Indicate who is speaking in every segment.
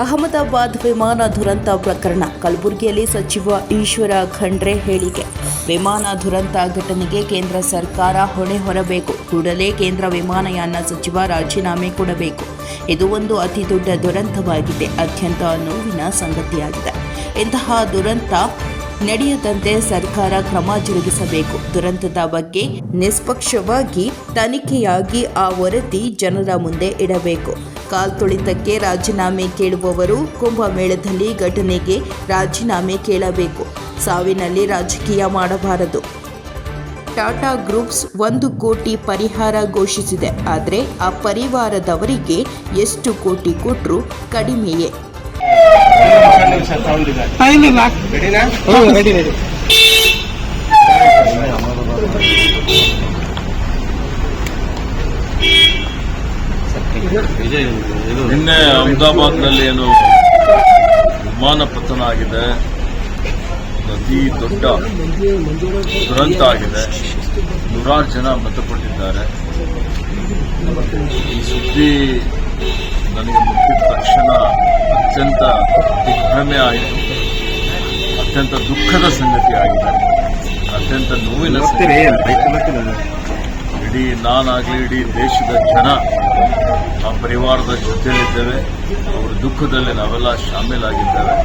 Speaker 1: ಅಹಮದಾಬಾದ್ ವಿಮಾನ ದುರಂತ ಪ್ರಕರಣ ಕಲಬುರಗಿಯಲ್ಲಿ ಸಚಿವ ಈಶ್ವರ ಖಂಡ್ರೆ ಹೇಳಿಕೆ. ವಿಮಾನ ದುರಂತ ಘಟನೆಗೆ ಕೇಂದ್ರ ಸರ್ಕಾರ ಹೊಣೆ ಹೊರಬೇಕು. ಕೂಡಲೇ ಕೇಂದ್ರ ವಿಮಾನಯಾನ ಸಚಿವ ರಾಜೀನಾಮೆ ಕೊಡಬೇಕು. ಇದು ಒಂದು ಅತಿ ದೊಡ್ಡ ದುರಂತವಾಗಿದೆ. ಅತ್ಯಂತ ನೋವಿನ ಸಂಗತಿಯಾಗಿದೆ. ಇಂತಹ ದುರಂತ ನಡೆಯದಂತೆ ಸರ್ಕಾರ ಕ್ರಮ ಜರುಗಿಸಬೇಕು. ದುರಂತದ ಬಗ್ಗೆ ನಿಷ್ಪಕ್ಷವಾಗಿ ತನಿಖೆಯಾಗಿ ಆ ವರದಿ ಜನರ ಮುಂದೆ ಇಡಬೇಕು. ಕಾಲ್ತುಳಿತಕ್ಕೆ ರಾಜೀನಾಮೆ ಕೇಳುವವರು ಕುಂಭಮೇಳದಲ್ಲಿ ಘಟನೆಗೆ ರಾಜೀನಾಮೆ ಕೇಳಬೇಕು. ಸಾವಿನಲ್ಲಿ ರಾಜಕೀಯ ಮಾಡಬಾರದು. ಟಾಟಾ ಗ್ರೂಪ್ಸ್ 1 ಕೋಟಿ ಪರಿಹಾರ ಘೋಷಿಸಿದೆ. ಆದರೆ ಆ ಪರಿವಾರದವರಿಗೆ ಎಷ್ಟು ಕೋಟಿ ಕೊಟ್ಟರೂ ಕಡಿಮೆಯೇ.
Speaker 2: ನಿನ್ನೆ ಅಹಮದಾಬಾದ್ನಲ್ಲಿ ಏನು ವಿಮಾನ ಪತನ ಆಗಿದೆ, ಅತಿ ದೊಡ್ಡ ದುರಂತ ಆಗಿದೆ. 100 ಜನ ಮೃತಪಟ್ಟಿದ್ದಾರೆ. ಈ ಸುದ್ದಿ ನನಗೆ ಮುಟ್ಟಿದ ತಕ್ಷಣ ಅತ್ಯಂತ ದಿಗ್ಭ್ರಮೆ ಆಯಿತು. ಅತ್ಯಂತ ದುಃಖದ ಸಂಗತಿ ಆಗಿದೆ. ಅತ್ಯಂತ ನೋವಿನ ಇಡೀ ನಾನಾಗಲಿ ಇಡೀ ದೇಶದ ಜನ ಆ ಪರಿವಾರದ ಜೊತೆಯಲ್ಲಿದ್ದೇವೆ. ಅವರ ದುಃಖದಲ್ಲಿ ನಾವೆಲ್ಲ ಶಾಮೀಲಾಗಿದ್ದೇವೆ.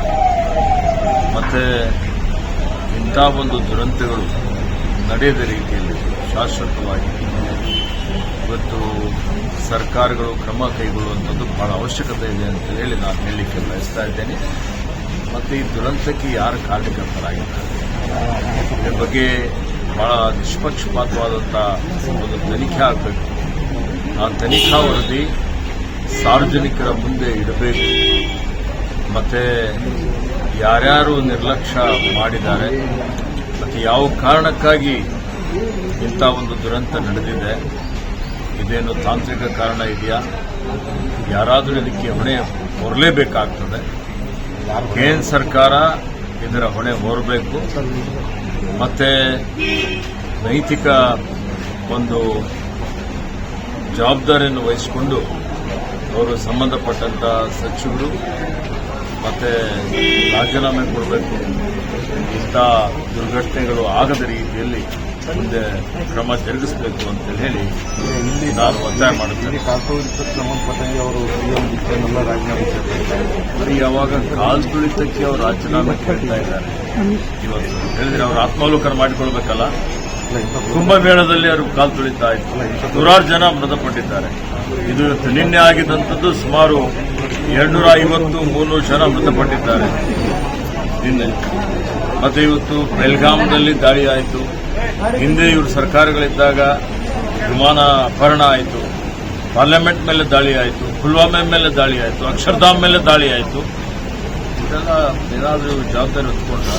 Speaker 2: ಮತ್ತೆ ಇಂಥ ಒಂದು ದುರಂತಗಳು ನಡೆಯದ ರೀತಿಯಲ್ಲಿ ಶಾಶ್ವತವಾಗಿ ಇವತ್ತು ಸರ್ಕಾರಗಳು ಕ್ರಮ ಕೈಗೊಳ್ಳುವಂಥದ್ದು ಬಹಳ ಅವಶ್ಯಕತೆ ಇದೆ ಅಂತ ಹೇಳಿ ನಾನು ಹೇಳಲಿಕ್ಕೆ ಬಯಸ್ತಾ ಇದ್ದೇನೆ. ಮತ್ತು ಈ ದುರಂತಕ್ಕೆ ಯಾರು ಕಾರಣಕರ್ತರಾಗಿದ್ದಾರೆ ಇದರ ಬಗ್ಗೆ ಬಹಳ ನಿಷ್ಪಕ್ಷಪಾತವಾದಂಥ ಒಂದು ತನಿಖೆ ಆಗಬೇಕು. ಆ ತನಿಖಾ ವರದಿ ಸಾರ್ವಜನಿಕರ ಮುಂದೆ ಇಡಬೇಕು. ಮತ್ತು ಯಾರ್ಯಾರು ನಿರ್ಲಕ್ಷ್ಯ ಮಾಡಿದ್ದಾರೆ ಮತ್ತು ಯಾವ ಕಾರಣಕ್ಕಾಗಿ ಇಂಥ ಒಂದು ದುರಂತ ನಡೆದಿದೆ, ಇದೇನು ತಾಂತ್ರಿಕ ಕಾರಣ ಇದೆಯಾ, ಯಾರಾದರೂ ಇದಕ್ಕೆ ಹೊಣೆ ಹೊರಲೇಬೇಕಾಗ್ತದೆ. ಕೇಂದ್ರ ಸರ್ಕಾರ ಇದರ ಹೊಣೆ ಹೊರಬೇಕು. ಮತ್ತೆ ನೈತಿಕ ಒಂದು ಜವಾಬ್ದಾರಿಯನ್ನು ವಹಿಸಿಕೊಂಡು ಅವರು ಸಂಬಂಧಪಟ್ಟಂಥ ಸಚಿವರು ಮತ್ತೆ ರಾಜೀನಾಮೆ ಕೊಡಬೇಕು. ಇಂಥ ದುರ್ಘಟನೆಗಳು ಆಗದ ರೀತಿಯಲ್ಲಿ ಮುಂದೆ ಕ್ರಮ ಜರುಗಿಸಬೇಕು ಅಂತ ಹೇಳಿ ನಾನು ಒತ್ತಾಯ ಮಾಡುತ್ತೇನೆ. ಯಾವಾಗ ಕಾಲ್ ತುಳಿತಕ್ಕೆ ಅವರು ರಾಜೀನಾಮೆ ಕೇಳ್ತಾ ಇದ್ದಾರೆ, ಇವತ್ತು ಹೇಳಿದ್ರೆ ಅವರು ಆತ್ಮಾವಲೋಕನ ಮಾಡಿಕೊಳ್ಬೇಕಲ್ಲ. ಕುಂಭಮೇಳದಲ್ಲಿ ಅವರು ಕಾಲ್ ತುಳಿತಾ ಇತ್ತು. 100 ಜನ ಮೃತಪಟ್ಟಿದ್ದಾರೆ. ಇದು ಇವತ್ತು ನಿನ್ನೆ ಆಗಿದ್ದಂಥದ್ದು ಸುಮಾರು 250-300 ಜನ ಮೃತಪಟ್ಟಿದ್ದಾರೆ ನಿನ್ನೆ. ಮತ್ತೆ ಇವತ್ತು ಬೆಲ್ಗಾಂನಲ್ಲಿ ದಾಳಿ ಆಯಿತು. ಹಿಂದೆ ಇವರು ಸರ್ಕಾರಗಳಿದ್ದಾಗ ವಿಮಾನ ಅಪಹರಣ ಆಯಿತು, ಪಾರ್ಲಿಮೆಂಟ್ ಮೇಲೆ ದಾಳಿ ಆಯಿತು, ಪುಲ್ವಾಮಾ ಮೇಲೆ ದಾಳಿ ಆಯಿತು, ಅಕ್ಷರಧಾಮ್ ಮೇಲೆ ದಾಳಿ ಆಯಿತು. ಇದೆಲ್ಲ ಏನಾದರೂ ಜವಾಬ್ದಾರಿ ಹೊತ್ಕೊಂಡ್ರೆ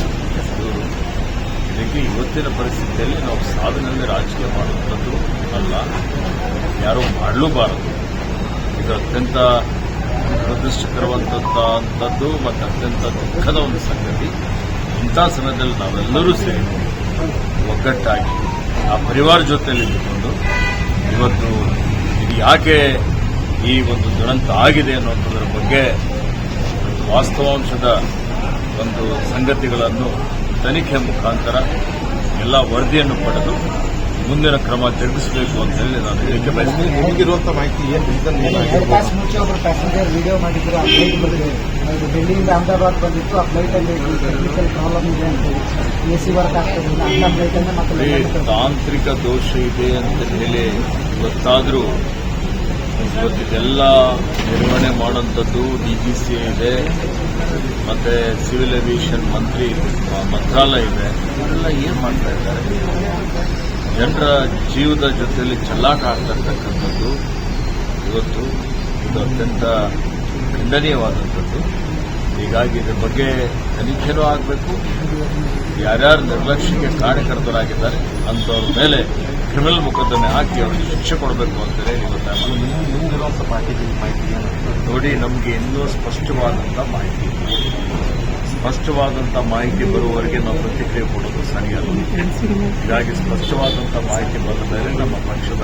Speaker 2: ಇದಕ್ಕೆ ಇವತ್ತಿನ ಪರಿಸ್ಥಿತಿಯಲ್ಲಿ ನಾವು ಸಾಧನೆಯಲ್ಲಿ ರಾಜಕೀಯ ಮಾಡುವಂಥದ್ದು ಅಲ್ಲ, ಯಾರೂ ಮಾಡಲೂಬಾರದು. ಇದು ಅತ್ಯಂತ ದುರದೃಷ್ಟಕರವಾದಂಥದ್ದು ಮತ್ತು ಅತ್ಯಂತ ದುಃಖದ ಒಂದು ಸಂಗತಿ. ಇಂಥ ಸಮಯದಲ್ಲಿ ನಾವೆಲ್ಲರೂ ಸೇರಿ ಒಗ್ಗಟ್ಟಾಗಿ ಆ ಪರಿವಾರ ಜೊತೆಯಲ್ಲಿ ಇದ್ದುಕೊಂಡು ಇವತ್ತು ಇದು ಯಾಕೆ ಈ ಒಂದು ದುರಂತ ಆಗಿದೆ ಅನ್ನೋದ್ರ ಬಗ್ಗೆ ವಾಸ್ತವಾಂಶದ ಒಂದು ಸಂಗತಿಗಳನ್ನು ತನಿಖೆ ಮುಖಾಂತರ ಎಲ್ಲ ವರದಿಯನ್ನು ಪಡೆದು ಮುಂದಿನ ಕ್ರಮ ಜರುಗಿಸಬೇಕು ಅಂತ ಹೇಳಿ ನಾನು ಹೇಳಿಕೆ ಬಯಸ್ತೇನೆ.
Speaker 3: ನಿಮಗಿರುವಂತಹ ಮಾಹಿತಿ ಏನು ರೀಸನ್ ಮುಂಚೆ ಒಬ್ಬರು ಪ್ಯಾಸೆಂಜರ್ ವಿಡಿಯೋ ಮಾಡಿದ್ರು. ಆ ಫ್ಲೈಟ್ ಬಂದಿದೆ, ಡೆಲ್ಲಿಯಿಂದ ಅಹಮದಾಬಾದ್ ಬಂದಿತ್ತು. ಆ ಫ್ಲೈಟಲ್ಲಿ ಟೆಕ್ನಿಕಲ್ ಪ್ರಾಬ್ಲಮ್ ಇದೆ ಅಂತ ಹೇಳಿ AC ವರ್ಕ್ ಆಗ್ತದೆ. ಅಂತ ಫ್ಲೈಟನ್ನು ಮತ್ತೆ
Speaker 2: ತಾಂತ್ರಿಕ ದೋಷ ಇದೆ ಅಂತ ಹೇಳಿ ಗೊತ್ತಾದರೂ ಇವತ್ತಿದೆಲ್ಲ ನಿರ್ವಹಣೆ ಮಾಡುವಂಥದ್ದು DGCA ಇದೆ, ಮತ್ತೆ ಸಿವಿಲ್ ಏವಿಯೇಷನ್ ಮಂತ್ರಾಲಯ ಇದೆ. ಅವರೆಲ್ಲ ಏನು ಮಾಡ್ತಾ ಇದ್ದಾರೆ? ಜನರ ಜೀವದ ಜೊತೆಯಲ್ಲಿ ಚೆಲ್ಲಾಟ ಆಗ್ತಿರ್ತಕ್ಕಂಥದ್ದು ಇವತ್ತು ಇದು ಅತ್ಯಂತ ಖಂಡನೀಯವಾದಂಥದ್ದು. ಹೀಗಾಗಿ ಇದರ ಬಗ್ಗೆ ತನಿಖೆನೂ ಆಗಬೇಕು. ಯಾರ್ಯಾರು ನಿರ್ಲಕ್ಷ್ಯಕ್ಕೆ ಕಾರಣಕರ್ತರಾಗಿದ್ದಾರೆ ಅಂಥವ್ರ ಮೇಲೆ ಕ್ರಿಮಿನಲ್ ಮೊಕದ್ದಮೆ ಹಾಕಿ ಅವರಿಗೆ ಶಿಕ್ಷೆ ಕೊಡಬೇಕು ಅಂತ ಹೇಳಿ ಒತ್ತಾಯ ಮಾಹಿತಿ ನೋಡಿ. ನಮಗೆ ಇನ್ನೂ ಸ್ಪಷ್ಟವಾದಂಥ ಮಾಹಿತಿ ಬರುವವರೆಗೆ ನಾವು ಪ್ರತಿಕ್ರಿಯೆ ಕೊಡೋದು ಸರಿಯಲ್ಲ. ಹೀಗಾಗಿ ಸ್ಪಷ್ಟವಾದಂಥ ಮಾಹಿತಿ ಬಂದ ಮೇಲೆ ನಮ್ಮ ಪಕ್ಷದ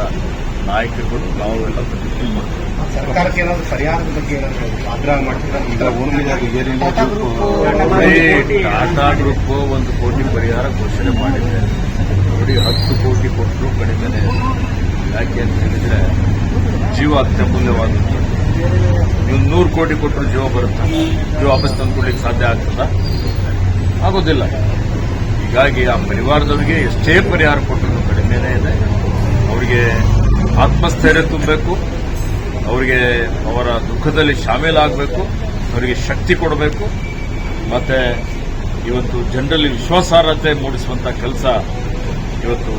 Speaker 2: ನಾಯಕರುಗಳು ನಾವೆಲ್ಲ ಪ್ರತಿಕ್ರಿಯೆ ಮಾಡ್ತೀವಿ.
Speaker 4: ಸರ್ಕಾರಕ್ಕೆ ಏನಾದ್ರು ಪರಿಹಾರದ ಬಗ್ಗೆ ಏನಾದ್ರು ಆಗ್ರಹ ಮಾಡ್ತೀರಾ?
Speaker 2: ಟಾಟಾ ಗ್ರೂಪ್ 1 ಕೋಟಿ ಪರಿಹಾರ ಘೋಷಣೆ ಮಾಡಿದೆ ನೋಡಿ. 10 ಕೋಟಿ ಕೊಟ್ಟರು ಕಡಿಮೆನೆ. ಯಾಕೆ ಅಂತ ಹೇಳಿದ್ರೆ ಜೀವ ಅತ್ಯಮೂಲ್ಯವಾದದ್ದು. ನೀವು 100 ಕೋಟಿ ಕೊಟ್ಟರು ಜೀವ ಬರುತ್ತೆ, ಜೀವ ವಾಪಸ್ ತಂದುಕೊಡ್ಲಿಕ್ಕೆ ಸಾಧ್ಯ ಆಗ್ತದ? ಆಗೋದಿಲ್ಲ. ಹೀಗಾಗಿ ಆ ಪರಿವಾರದವರಿಗೆ ಎಷ್ಟೇ ಪರಿಹಾರ ಕೊಟ್ಟರು ಕಡಿಮೆನೇ ಇದೆ. ಅವರಿಗೆ ಆತ್ಮಸ್ಥೈರ್ಯ ತುಂಬಬೇಕು, ಅವರಿಗೆ ಅವರ ದುಃಖದಲ್ಲಿ ಶಾಮೀಲಾಗಬೇಕು, ಅವರಿಗೆ ಶಕ್ತಿ ಕೊಡಬೇಕು, ಮತ್ತೆ ಇವತ್ತು ಜನರಲ್ಲಿ ವಿಶ್ವಾಸಾರ್ಹತೆ ಮೂಡಿಸುವಂತ ಕೆಲಸ ಇವತ್ತು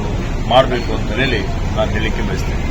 Speaker 2: ಮಾಡಬೇಕು ಅಂತ ಹೇಳಿ ನಾನು ಹೇಳಿಕೆ ಬಯಸ್ತೇನೆ.